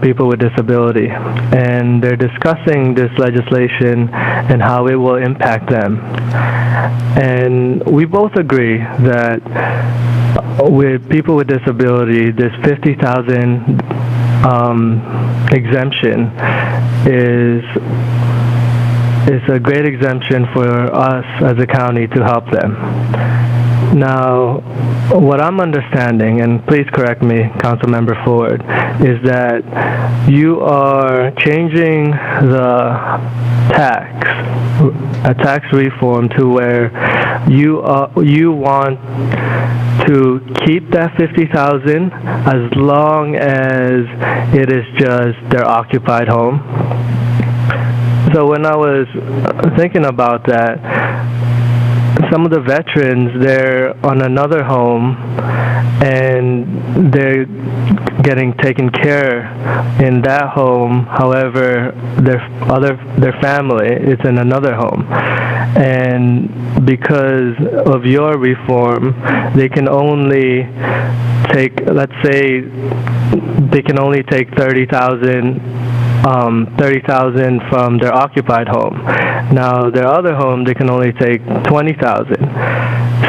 people with disability, and they're discussing this legislation and how it will impact them. And we both agree that with people with disability, this 50,000 exemption is a great exemption for us as a county to help them. Now, what I'm understanding, and please correct me, Councilmember Ford, is that you are changing the tax reform to where you want to keep that 50,000 as long as it is just their occupied home. So when I was thinking about that, some of the veterans, they're on another home and they're getting taken care in that home. However, their family is in another home. And because of your reform, they can only take, let's say, they can only take 30,000 from their occupied home. Now, their other home, they can only take 20,000.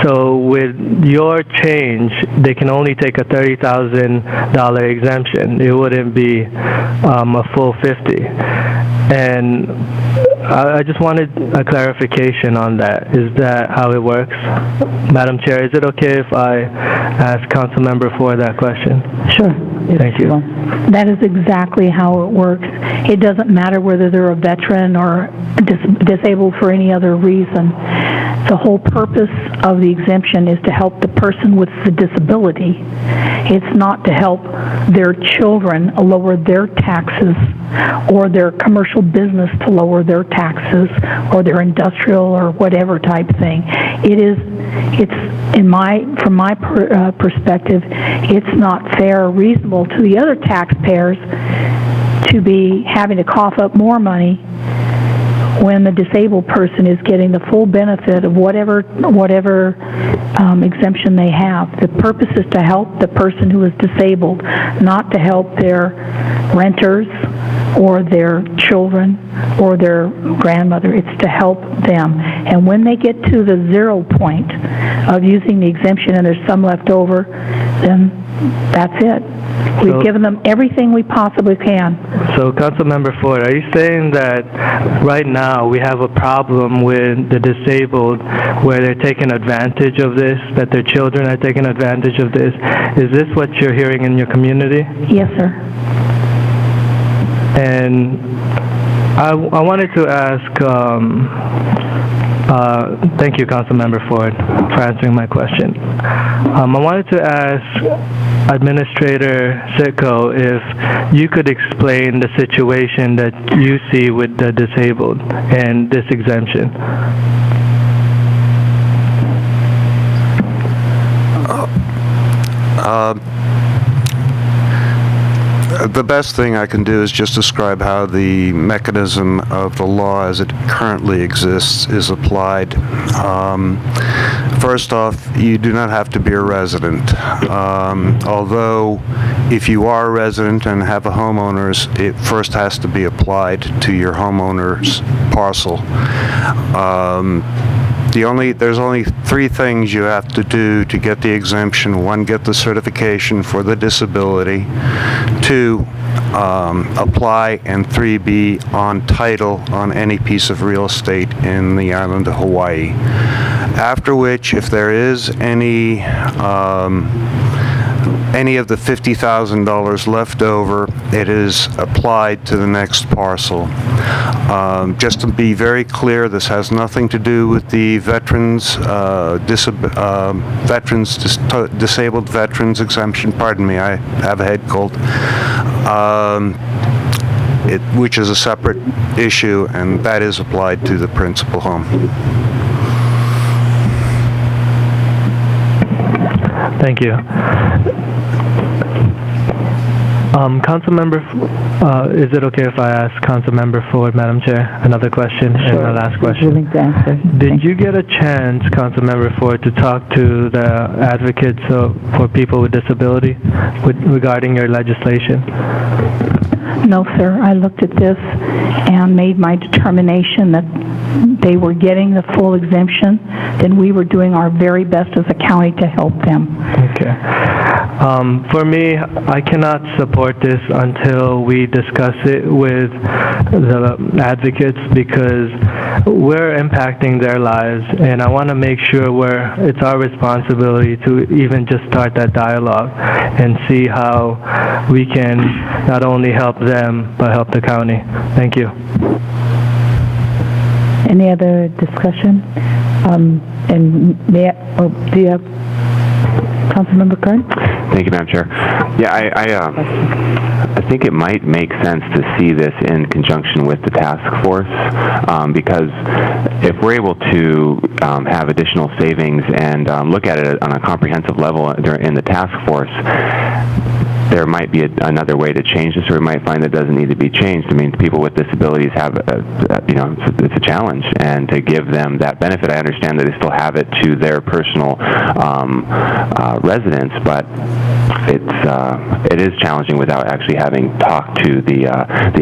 So with your change, they can only take a $30,000 exemption. It wouldn't be a full 50. And I just wanted a clarification on that. Is that how it works? Madam Chair, is it okay if I ask Councilmember Ford that question? Sure. Thank you. That is exactly how it works. It doesn't matter whether they're a veteran or disabled for any other reason. The whole purpose of the exemption is to help the person with the disability. It's not to help their children lower their taxes or their commercial business to lower their taxes or their industrial or whatever type thing. From my perspective, it's not fair or reasonable to the other taxpayers to be having to cough up more money when the disabled person is getting the full benefit of whatever exemption they have. The purpose is to help the person who is disabled, not to help their renters or their children or their grandmother. It's to help them. And when they get to the 0 point of using the exemption and there's some left over, then that's it. We've given them everything we possibly can. So, Councilmember Ford, are you saying that right now we have a problem with the disabled where they're taking advantage of this, that their children are taking advantage of this? Is this what you're hearing in your community? Yes, sir. And I wanted to ask, thank you, Councilmember Ford, for answering my question. I wanted to ask Administrator Sitko if you could explain the situation that you see with the disabled and this exemption. The best thing I can do is just describe how the mechanism of the law as it currently exists is applied. First off, you do not have to be a resident. Although, if you are a resident and have a homeowner's, it first has to be applied to your homeowner's parcel. There's only 3 things you have to do to get the exemption. 1, get the certification for the disability. 2, apply, and 3, be on title on any piece of real estate in the island of Hawaii. After which, if there is any of the $50,000 left over, it is applied to the next parcel. Just to be very clear, this has nothing to do with the disabled veterans exemption. Pardon me, I have a head cold. Which is a separate issue, and that is applied to the principal home. Thank you. Councilmember, is it okay if I ask Councilmember Ford, Madam Chair, another question? Sure. And my last question? Willing to answer. Did you get a chance, Councilmember Ford, to talk to the advocates for people with disability regarding your legislation? No, sir. I looked at this and made my determination that they were getting the full exemption, then we were doing our very best as a county to help them. Okay. For me, I cannot support this until we discuss it with the advocates because we're impacting their lives, and I want to make sure it's our responsibility to even just start that dialogue and see how we can not only help them, but help the county. Thank you. Any other discussion? And do you have Councilmember Kern? Thank you, Madam Chair. Yeah, I think it might make sense to see this in conjunction with the task force because if we're able to have additional savings and look at it on a comprehensive level in the task force, there might be another way to change this, or we might find that it doesn't need to be changed. I mean, people with disabilities have, it's a challenge, and to give them that benefit, I understand that they still have it to their personal residence, but it is challenging without actually having talked to the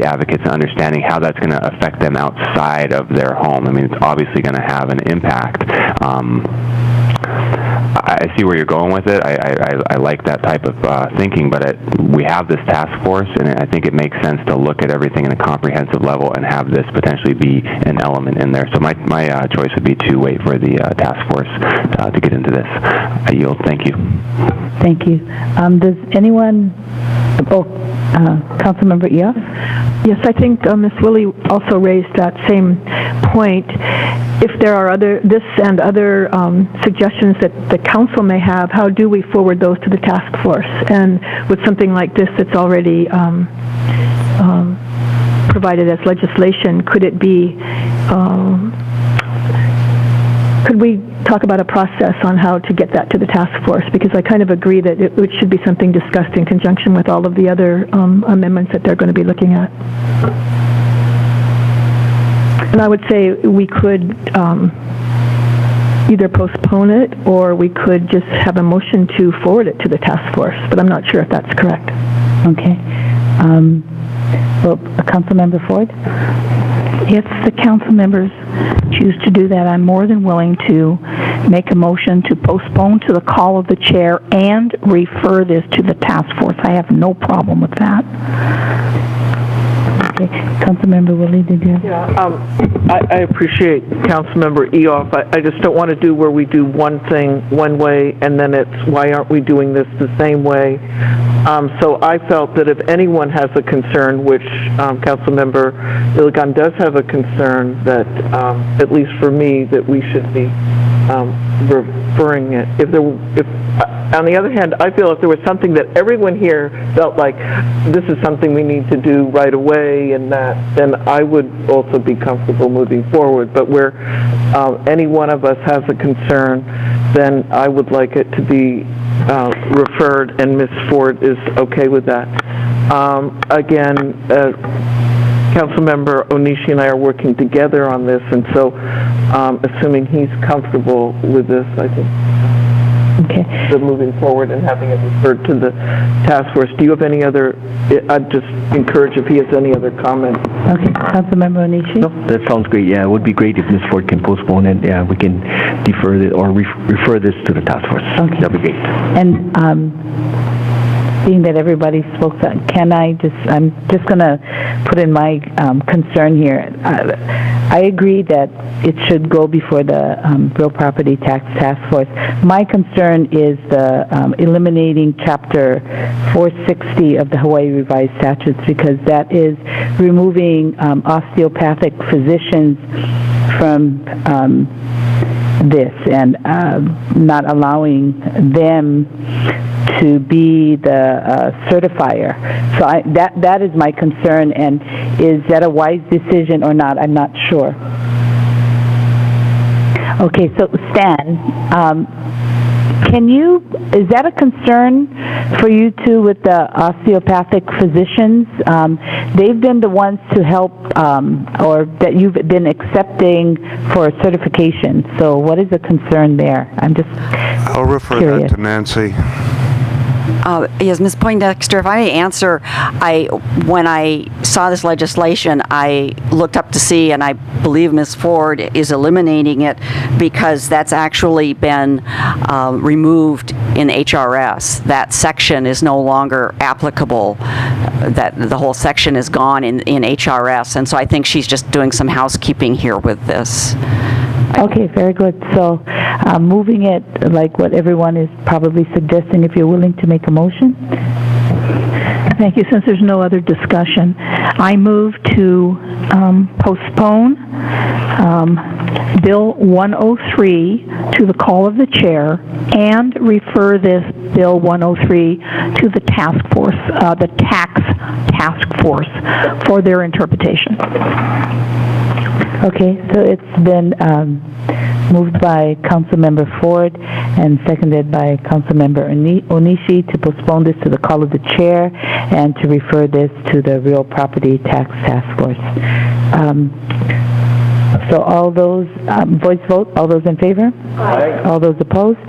advocates and understanding how that's going to affect them outside of their home. I mean, it's obviously going to have an impact. I see where you're going with it. I like that type of thinking, but we have this task force, and I think it makes sense to look at everything in a comprehensive level and have this potentially be an element in there. So my choice would be to wait for the task force to get into this. I yield. Thank you. Thank you. Does anyone... Councilmember Eoff? Yes, I think Ms. Willie also raised that same point. If there are other suggestions that the council may have, how do we forward those to the task force? And with something like this that's already provided as legislation, could it be? Could we talk about a process on how to get that to the task force? Because I kind of agree that it should be something discussed in conjunction with all of the other amendments that they're going to be looking at. And I would say we could either postpone it or we could just have a motion to forward it to the task force, but I'm not sure if that's correct. Okay. Councilmember Ford? If the council members choose to do that, I'm more than willing to make a motion to postpone to the call of the chair and refer this to the task force. I have no problem with that. Okay. Councilmember Willie, did you? Yeah, I appreciate Councilmember Eoff. I just don't want to do where we do one thing one way and then it's why aren't we doing this the same way? So I felt that if anyone has a concern, which Councilmember Iligan does have a concern, that at least for me, that we should be referring it. If on the other hand, I feel if there was something that everyone here felt like this is something we need to do right away, and that, then I would also be comfortable moving forward. But where any one of us has a concern, then I would like it to be referred, and Ms. Ford is okay with that. Again, Councilmember Onishi and I are working together on this, and so assuming he's comfortable with this, I think the moving forward and having it referred to the task force. Do you have any other? I'd just encourage if he has any other comments. Okay, Councilmember Onishi? No, that sounds great. Yeah, it would be great if Ms. Ford can postpone it. Yeah, we can defer it or refer this to the task force. Okay. That'd be great. And being that everybody spoke, can I just, I'm just going to put in my concern here. I agree that it should go before the Real Property Tax Task Force. My concern is the eliminating Chapter 460 of the Hawaii Revised Statutes, because that is removing osteopathic physicians from this and not allowing them to be the certifier. So that is my concern, and is that a wise decision or not? I'm not sure. Okay, so Stan, is that a concern for you too with the osteopathic physicians? They've been the ones to help, or that you've been accepting for certification. So what is the concern there? I'm just I'll refer curious. that to Nancy. Yes, Ms. Poindexter, if I may answer, when I saw this legislation, I looked up to see, and I believe Ms. Ford is eliminating it because that's actually been removed in HRS. That section is no longer applicable. That the whole section is gone in HRS, and so I think she's just doing some housekeeping here with this. Okay, very good. So, moving it like what everyone is probably suggesting, if you're willing to make a motion. Thank you. Since there's no other discussion, I move to postpone Bill 103 to the call of the chair and refer this Bill 103 to the task force, the tax task force, for their interpretation. Okay, so it's been moved by Councilmember Ford and seconded by Councilmember Onishi to postpone this to the call of the chair and to refer this to the Real Property Tax Task Force. So all those, voice vote, all those in favor? Aye. All those opposed?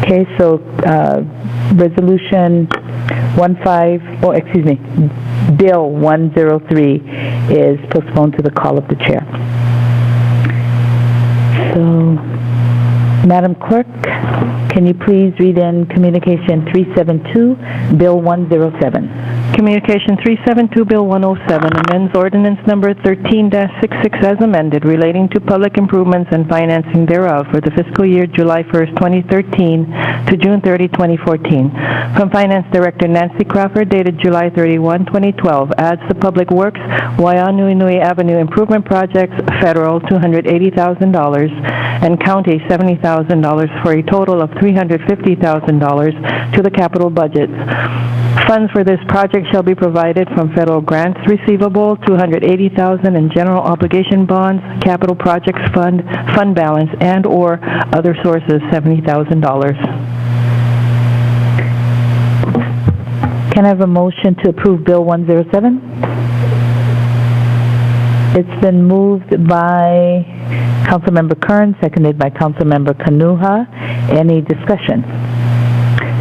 Okay, so Resolution Bill 103 is postponed to the call of the chair. So, Madam Clerk, can you please read in Communication 372, Bill 107? Communication 372, Bill 107, amends Ordinance Number 13-66 as amended, relating to public improvements and financing thereof for the fiscal year July 1st, 2013 to June 30, 2014. From Finance Director Nancy Crawford, dated July 31, 2012, adds the Public Works Waianuenue Avenue Improvement Projects, Federal $280,000, and County $70,000 for a total of $350,000 to the capital budget. Funds for this project shall be provided from federal grants receivable, $280,000 in general obligation bonds, capital projects fund balance, and/or other sources, $70,000. Can I have a motion to approve Bill 107? It's been moved by Councilmember Kern, seconded by Councilmember Kanuha. Any discussion?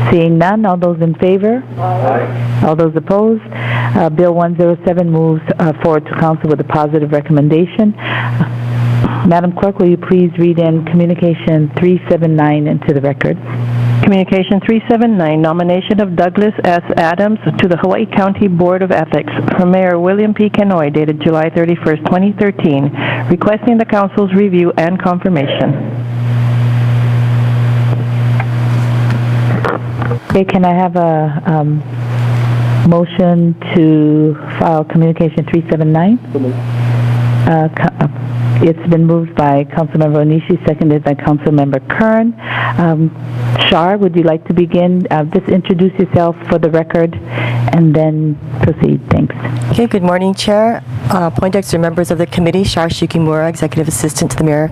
Seeing none, all those in favor? Aye. All those opposed? Bill 107 moves forward to council with a positive recommendation. Madam Clerk, will you please read in Communication 379 into the record? Communication 379, nomination of Douglas S. Adams to the Hawaii County Board of Ethics from Mayor William P. Kenoi, dated July 31st, 2013, requesting the council's review and confirmation. Okay, can I have a motion to file Communication 379? It's been moved by Councilmember Onishi, seconded by Councilmember Kern. Shar, would you like to begin? Just introduce yourself for the record and then proceed. Thanks. Okay, good morning, Chair. Poindexter, members of the committee, Shar Shikimura, Executive Assistant to the Mayor.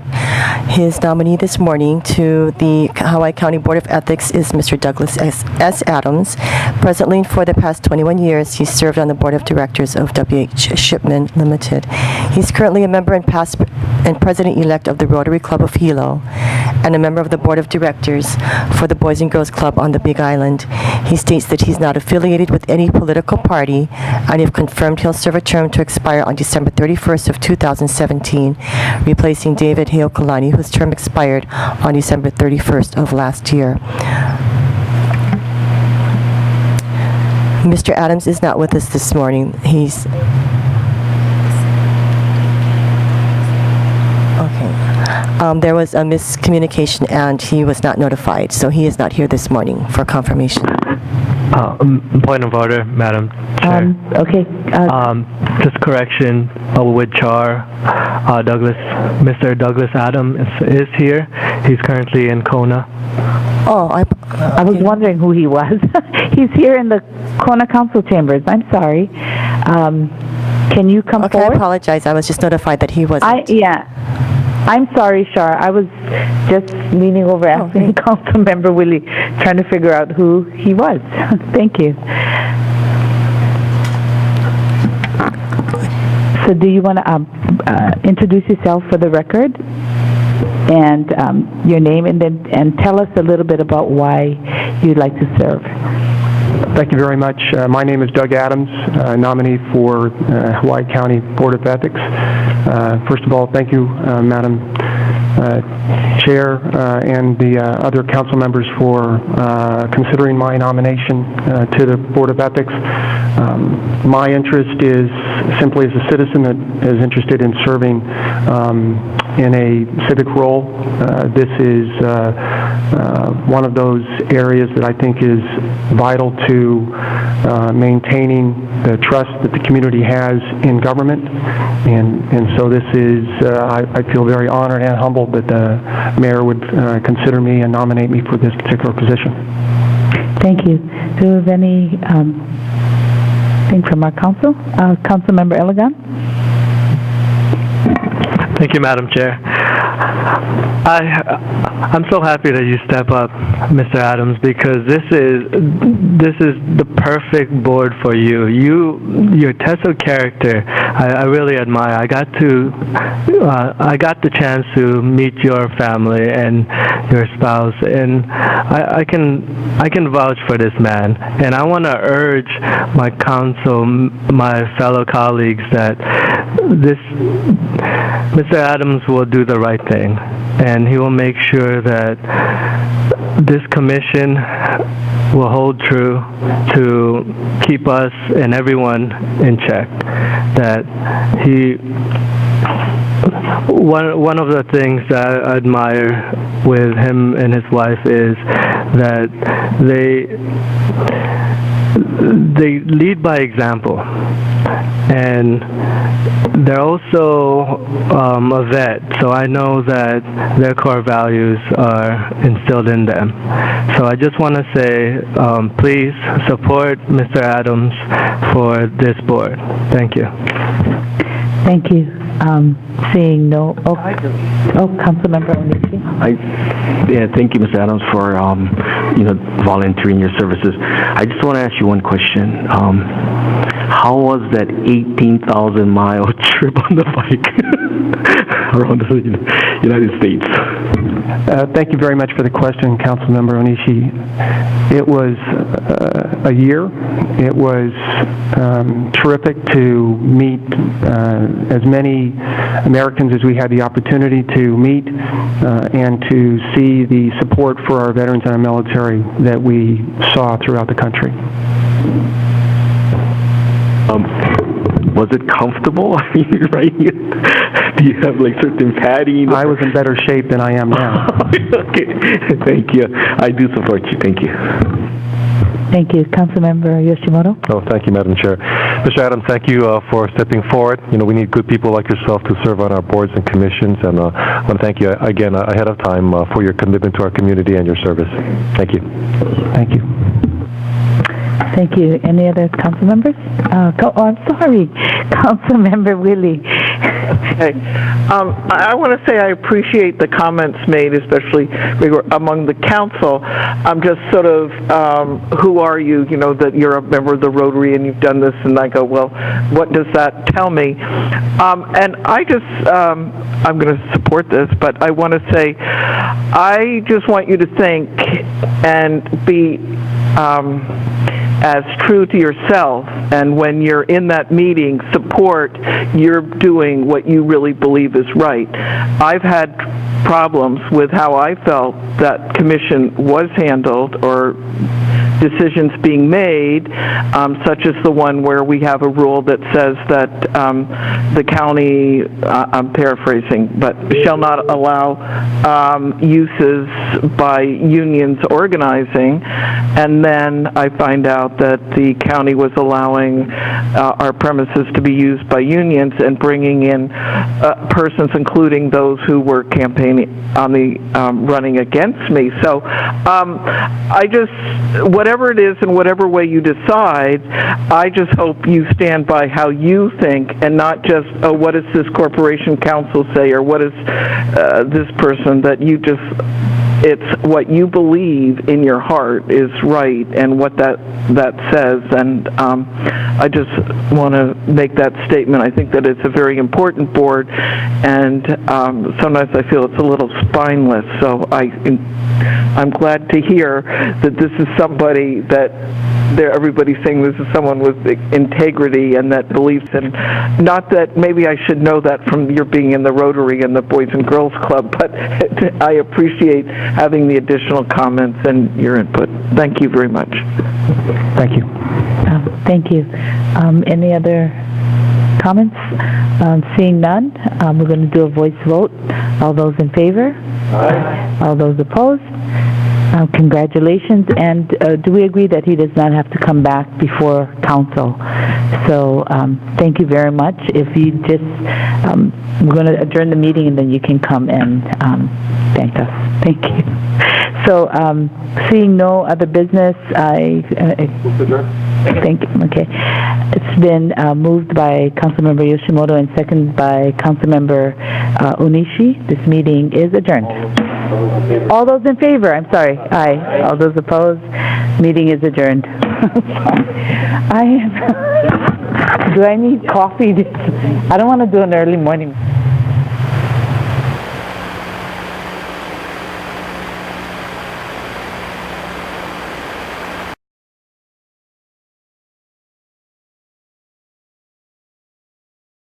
His nominee this morning to the Hawaii County Board of Ethics is Mr. Douglas S. Adams. Presently, for the past 21 years, he served on the Board of Directors of WH Shipman Limited. He's currently a member and past and president-elect of the Rotary Club of Hilo and a member of the Board of Directors for the Boys and Girls Club on the Big Island. He states that he's not affiliated with any political party, and if confirmed, he'll serve a term to expire on December 31st of 2017, replacing David Heokalani, whose term expired on December 31st of last year. Mr. Adams is not with us this morning. There was a miscommunication and he was not notified, so he is not here this morning for confirmation. Point of order, Madam Chair. Okay. Just correction with Char. Mr. Douglas Adams is here. He's currently in Kona. Oh, I was wondering who he was. He's here in the Kona Council chambers. I'm sorry. Can you come forward? I apologize. I was just notified that he wasn't. I'm sorry, Shar. I was just leaning over asking Councilmember Willie, trying to figure out who he was. Thank you. So do you want to introduce yourself for the record and your name, and tell us a little bit about why you'd like to serve? Thank you very much. My name is Doug Adams, nominee for Hawaii County Board of Ethics. First of all, thank you, Madam Chair, and the other council members for considering my nomination to the Board of Ethics. My interest is simply as a citizen that is interested in serving in a civic role. This is one of those areas that I think is vital to maintaining the trust that the community has in government, and so this is, I feel very honored and humbled that the mayor would consider me and nominate me for this particular position. Thank you. Do we have any thing from our council? Councilmember Elegant? Thank you, Madam Chair. I'm so happy that you step up, Mr. Adams, because this is the perfect board for you. Your test of character, I really admire. I got the chance to meet your family and your spouse, and I can vouch for this man. And I want to urge my council, my fellow colleagues, that Mr. Adams will do the right thing, and he will make sure that this commission will hold true to keep us and everyone in check. That one of the things that I admire with him and his wife is that they lead by example, and they're also a vet, so I know that their core values are instilled in them. So I just want to say, please support Mr. Adams for this board. Thank you. Thank you. Seeing no... Councilmember Onishi? Thank you, Mr. Adams, for volunteering your services. I just want to ask you one question. How was that 18,000-mile trip on the bike around the United States? Thank you very much for the question, Councilmember Onishi. It was a year. It was terrific to meet as many Americans as we had the opportunity to meet and to see the support for our veterans and our military that we saw throughout the country. Was it comfortable? I mean, right? Do you have like certain padding? I was in better shape than I am now. Okay, thank you. I do support you. Thank you. Thank you. Councilmember Yoshimoto? Oh, thank you, Madam Chair. Mr. Adams, thank you for stepping forward. We need good people like yourself to serve on our boards and commissions, and I want to thank you again ahead of time for your commitment to our community and your service. Thank you. Thank you. Thank you. Any other council members? I'm sorry. Councilmember Willie. Okay. I want to say I appreciate the comments made, especially among the council. I'm just sort of, who are you? That you're a member of the Rotary and you've done this, and I go, well, what does that tell me? And I just, I'm going to support this, but I want to say, I just want you to think and be as true to yourself, and when you're in that meeting, support you're doing what you really believe is right. I've had problems with how I felt that commission was handled or decisions being made, such as the one where we have a rule that says that the county, I'm paraphrasing, but shall not allow uses by unions organizing, and then I find out that the county was allowing our premises to be used by unions and bringing in persons, including those who were campaigning on the running against me. So I just, whatever it is and whatever way you decide, I just hope you stand by how you think and not just, oh, what does this corporation council say, or what is this person, that you just it's what you believe in your heart is right and what that says. And I just want to make that statement. I think that it's a very important board, and sometimes I feel it's a little spineless. So I'm glad to hear that this is somebody that everybody's saying this is someone with integrity and that believes in, not that maybe I should know that from your being in the Rotary and the Boys and Girls Club, but I appreciate having the additional comments and your input. Thank you very much. Thank you. Thank you. Any other comments? Seeing none, we're going to do a voice vote. All those in favor? Aye. All those opposed? Congratulations, and do we agree that he does not have to come back before council? So thank you very much. If you just, we're going to adjourn the meeting and then you can come and thank us. Thank you. So seeing no other business, thank you. Okay. It's been moved by Councilmember Yoshimoto and seconded by Councilmember Onishi. This meeting is adjourned. All those in favor, I'm sorry. Aye. All those opposed, meeting is adjourned. Do I need coffee? I don't want to do an early morning.